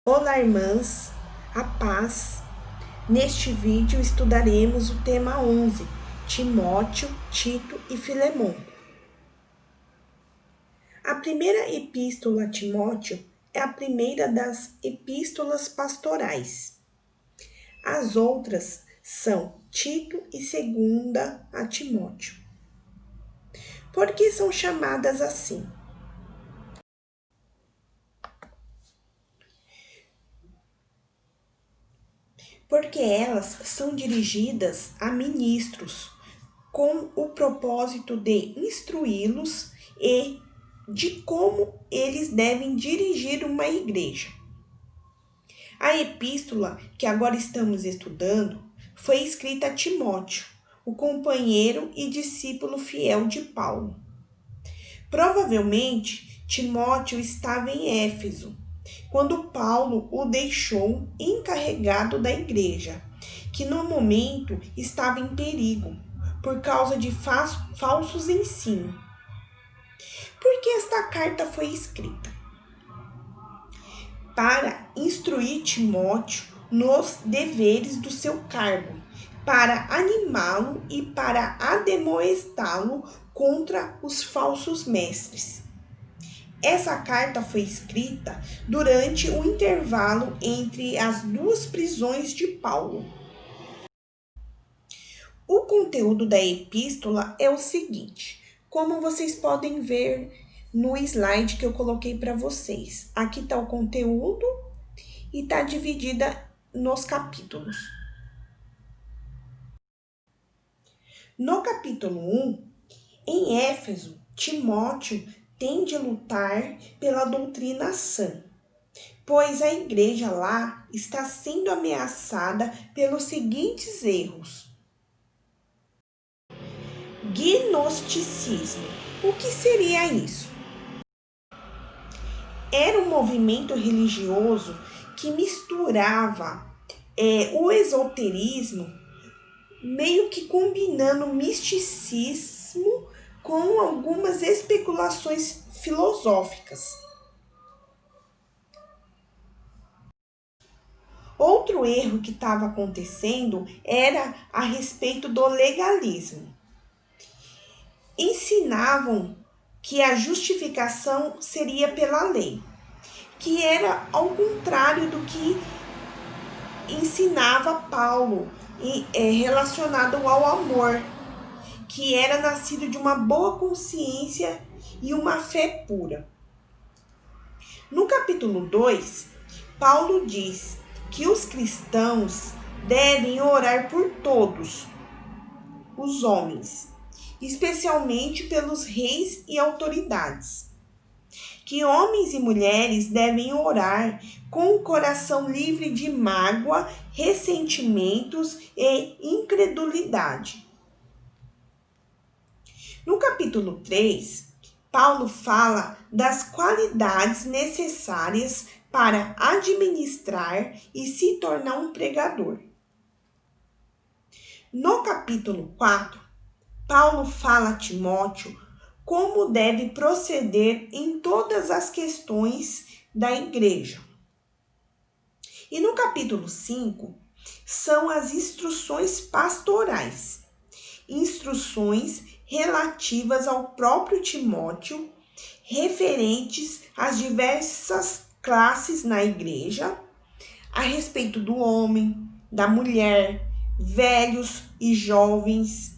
Olá, irmãs, a paz. Neste vídeo estudaremos o tema 11, Timóteo, Tito e Filemon. A primeira epístola a Timóteo é a primeira das epístolas pastorais. As outras são Tito e segunda a Timóteo. Por que são chamadas assim? Porque elas são dirigidas a ministros, com o propósito de instruí-los e de como eles devem dirigir uma igreja. A epístola que agora estamos estudando foi escrita a Timóteo, o companheiro e discípulo fiel de Paulo. Provavelmente, Timóteo estava em Éfeso, quando Paulo o deixou encarregado da igreja, que no momento estava em perigo por causa de falsos ensinos. Por que esta carta foi escrita? Para instruir Timóteo nos deveres do seu cargo, para animá-lo e para ademoestá-lo contra os falsos mestres. Essa carta foi escrita durante o intervalo entre as duas prisões de Paulo. O conteúdo da epístola é o seguinte, como vocês podem ver no slide que eu coloquei para vocês. Aqui está o conteúdo e está dividida nos capítulos. No capítulo 1, em Éfeso, Timóteo tem de lutar pela doutrina sã, pois a igreja lá está sendo ameaçada pelos seguintes erros. Gnosticismo. O que seria isso? Era um movimento religioso que misturava o esoterismo, meio que combinando misticismo com algumas especulações filosóficas. Outro erro que estava acontecendo era a respeito do legalismo. Ensinavam que a justificação seria pela lei, que era ao contrário do que ensinava Paulo, relacionado ao amor, que era nascido de uma boa consciência e uma fé pura. No capítulo 2, Paulo diz que os cristãos devem orar por todos os homens, especialmente pelos reis e autoridades. Que homens e mulheres devem orar com o coração livre de mágoa, ressentimentos e incredulidade. No capítulo 3, Paulo fala das qualidades necessárias para administrar e se tornar um pregador. No capítulo 4, Paulo fala a Timóteo como deve proceder em todas as questões da igreja. E no capítulo 5, são as instruções pastorais, instruções relativas ao próprio Timóteo, referentes às diversas classes na igreja, a respeito do homem, da mulher, velhos e jovens.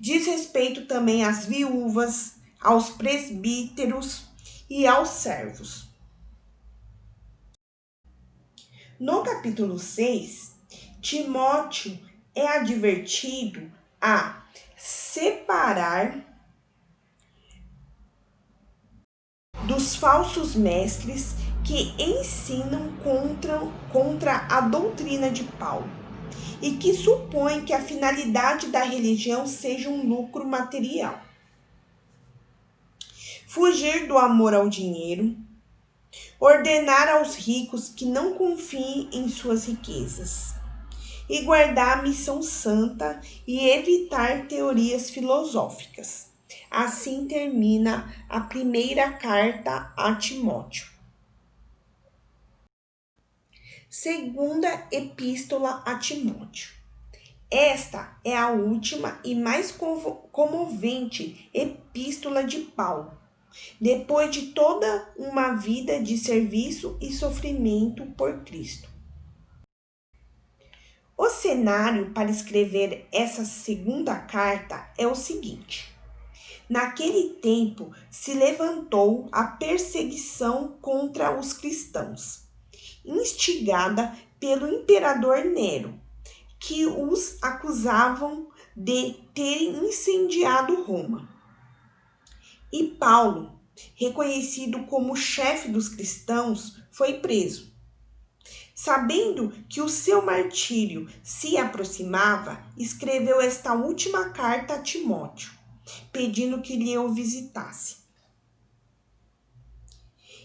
Diz respeito também às viúvas, aos presbíteros e aos servos. No capítulo 6, Timóteo é advertido a separar dos falsos mestres que ensinam contra a doutrina de Paulo e que supõem que a finalidade da religião seja um lucro material. Fugir do amor ao dinheiro, ordenar aos ricos que não confiem em suas riquezas, e guardar a missão santa e evitar teorias filosóficas. Assim termina a primeira carta a Timóteo. Segunda Epístola a Timóteo. Esta é a última e mais comovente epístola de Paulo, depois de toda uma vida de serviço e sofrimento por Cristo. O cenário para escrever essa segunda carta é o seguinte: naquele tempo se levantou a perseguição contra os cristãos, instigada pelo imperador Nero, que os acusavam de terem incendiado Roma. E Paulo, reconhecido como chefe dos cristãos, foi preso. Sabendo que o seu martírio se aproximava, escreveu esta última carta a Timóteo, pedindo que lhe o visitasse.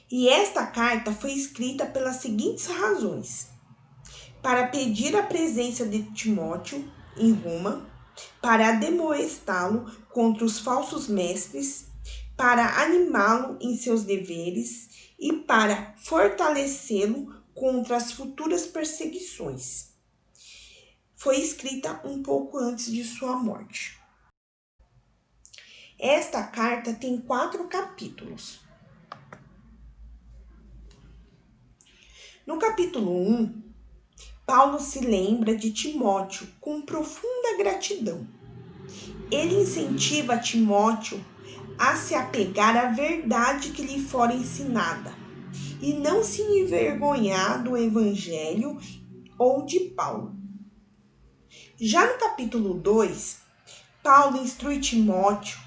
E esta carta foi escrita pelas seguintes razões: para pedir a presença de Timóteo em Roma, para admoestá-lo contra os falsos mestres, para animá-lo em seus deveres e para fortalecê-lo contra as futuras perseguições. Foi escrita um pouco antes de sua morte. Esta carta tem 4 capítulos. No capítulo 1, Paulo se lembra de Timóteo com profunda gratidão. Ele incentiva Timóteo a se apegar à verdade que lhe fora ensinada e não se envergonhar do Evangelho ou de Paulo. Já no capítulo 2, Paulo instrui Timóteo.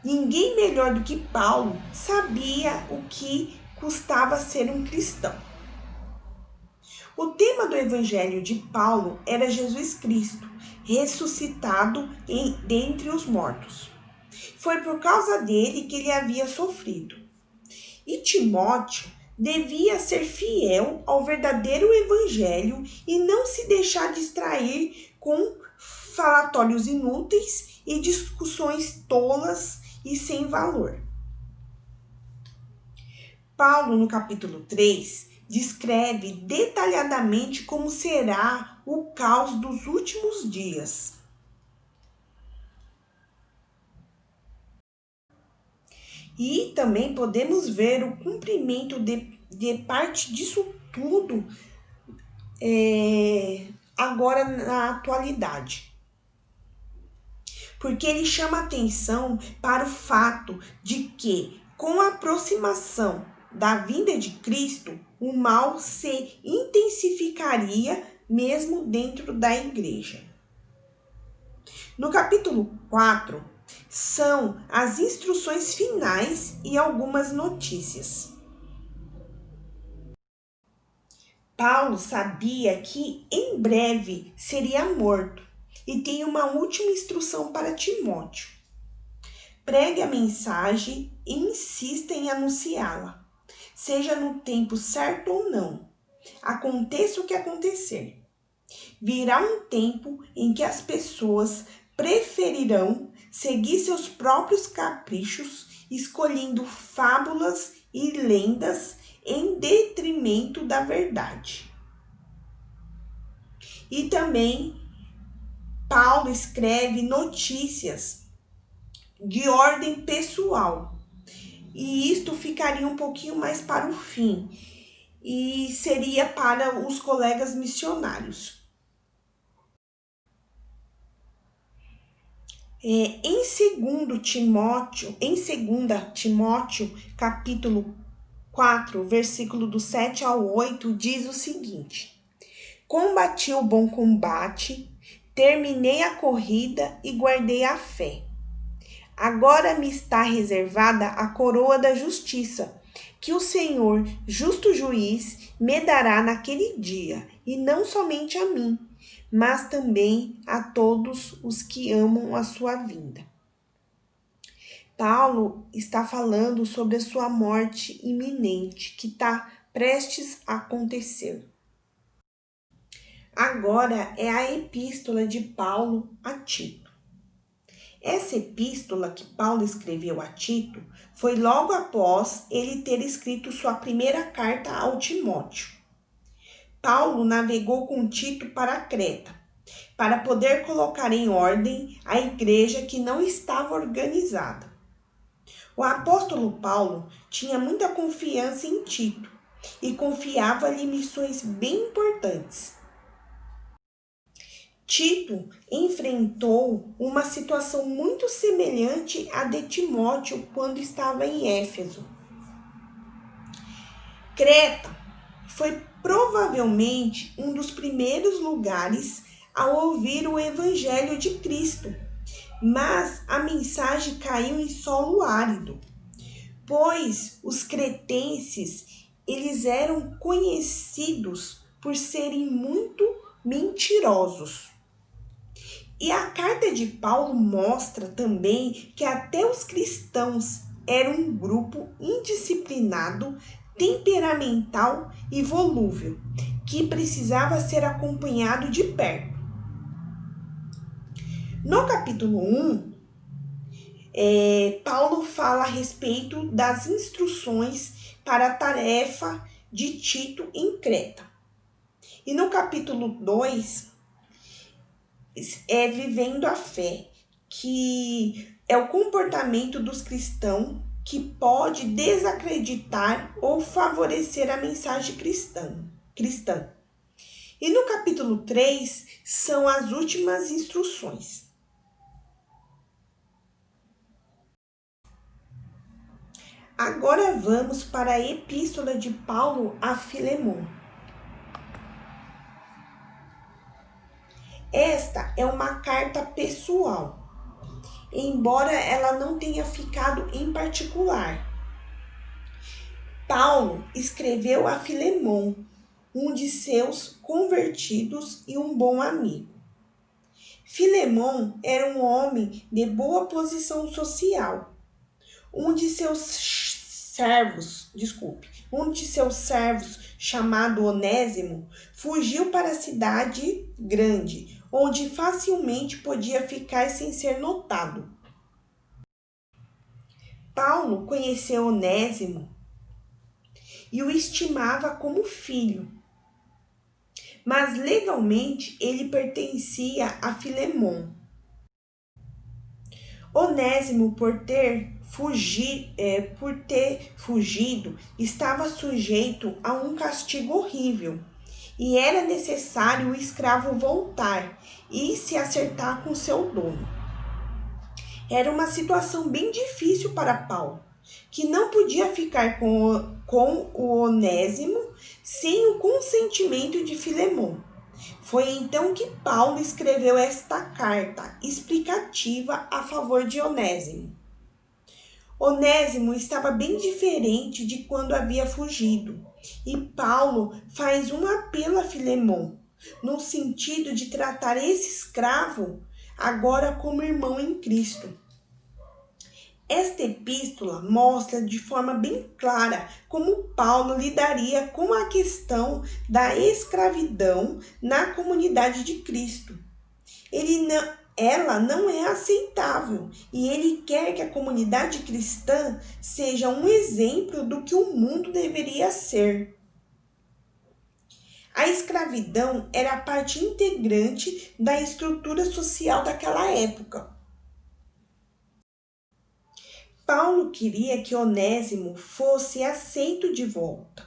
Ninguém melhor do que Paulo sabia o que custava ser um cristão. O tema do Evangelho de Paulo era Jesus Cristo, ressuscitado dentre os mortos. Foi por causa dele que ele havia sofrido. E Timóteo devia ser fiel ao verdadeiro Evangelho e não se deixar distrair com falatórios inúteis e discussões tolas e sem valor. Paulo, no capítulo 3, descreve detalhadamente como será o caos dos últimos dias. E também podemos ver o cumprimento de parte disso tudo agora na atualidade. Porque ele chama atenção para o fato de que, com a aproximação da vinda de Cristo, o mal se intensificaria mesmo dentro da igreja. No capítulo 4, são as instruções finais e algumas notícias. Paulo sabia que em breve seria morto e tem uma última instrução para Timóteo. Pregue a mensagem e insista em anunciá-la, seja no tempo certo ou não. Aconteça o que acontecer. Virá um tempo em que as pessoas preferirão seguir seus próprios caprichos, escolhendo fábulas e lendas em detrimento da verdade. E também Paulo escreve notícias de ordem pessoal. E isto ficaria um pouquinho mais para o fim. E seria para os colegas missionários. Em 2 Timóteo, capítulo 4, versículo do 7 ao 8, diz o seguinte: combati o bom combate, terminei a corrida e guardei a fé. Agora me está reservada a coroa da justiça, que o Senhor, justo juiz, me dará naquele dia, e não somente a mim, mas também a todos os que amam a sua vinda. Paulo está falando sobre a sua morte iminente, que está prestes a acontecer. Agora é a epístola de Paulo a Tito. Essa epístola que Paulo escreveu a Tito foi logo após ele ter escrito sua primeira carta ao Timóteo. Paulo navegou com Tito para Creta, para poder colocar em ordem a igreja que não estava organizada. O apóstolo Paulo tinha muita confiança em Tito e confiava-lhe missões bem importantes. Tito enfrentou uma situação muito semelhante à de Timóteo quando estava em Éfeso. Creta foi provavelmente um dos primeiros lugares a ouvir o Evangelho de Cristo, mas a mensagem caiu em solo árido, pois os cretenses eles eram conhecidos por serem muito mentirosos. E a carta de Paulo mostra também que até os cristãos eram um grupo indisciplinado, temperamental e volúvel, que precisava ser acompanhado de perto. No capítulo 1, Paulo fala a respeito das instruções para a tarefa de Tito em Creta. E no capítulo 2, vivendo a fé, que é o comportamento dos cristãos que pode desacreditar ou favorecer a mensagem cristã. E no capítulo 3 são as últimas instruções. Agora vamos para a epístola de Paulo a Filemon. Esta é uma carta pessoal, embora ela não tenha ficado em particular. Paulo escreveu a Filemon, um de seus convertidos e um bom amigo. Filemon era um homem de boa posição social. Um de seus servos, chamado Onésimo, fugiu para a cidade grande, onde facilmente podia ficar sem ser notado. Paulo conheceu Onésimo e o estimava como filho, mas legalmente ele pertencia a Filemon. Onésimo, por ter fugido, estava sujeito a um castigo horrível, e era necessário o escravo voltar e se acertar com seu dono. Era uma situação bem difícil para Paulo, que não podia ficar com o Onésimo sem o consentimento de Filemon. Foi então que Paulo escreveu esta carta explicativa a favor de Onésimo. Onésimo estava bem diferente de quando havia fugido, e Paulo faz um apelo a Filemon, no sentido de tratar esse escravo agora como irmão em Cristo. Esta epístola mostra de forma bem clara como Paulo lidaria com a questão da escravidão na comunidade de Cristo. Ela não é aceitável e ele quer que a comunidade cristã seja um exemplo do que o mundo deveria ser. A escravidão era parte integrante da estrutura social daquela época. Paulo queria que Onésimo fosse aceito de volta,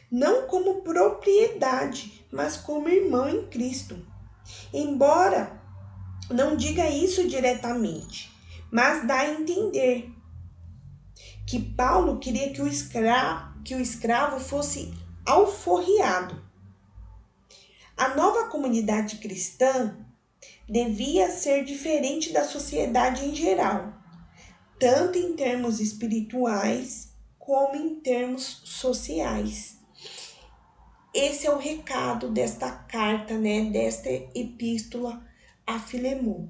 não como propriedade, mas como irmão em Cristo. Embora não diga isso diretamente, mas dá a entender que Paulo queria que o escravo fosse alforriado. A nova comunidade cristã devia ser diferente da sociedade em geral, tanto em termos espirituais como em termos sociais. Esse é o recado desta carta, desta epístola a Filemon.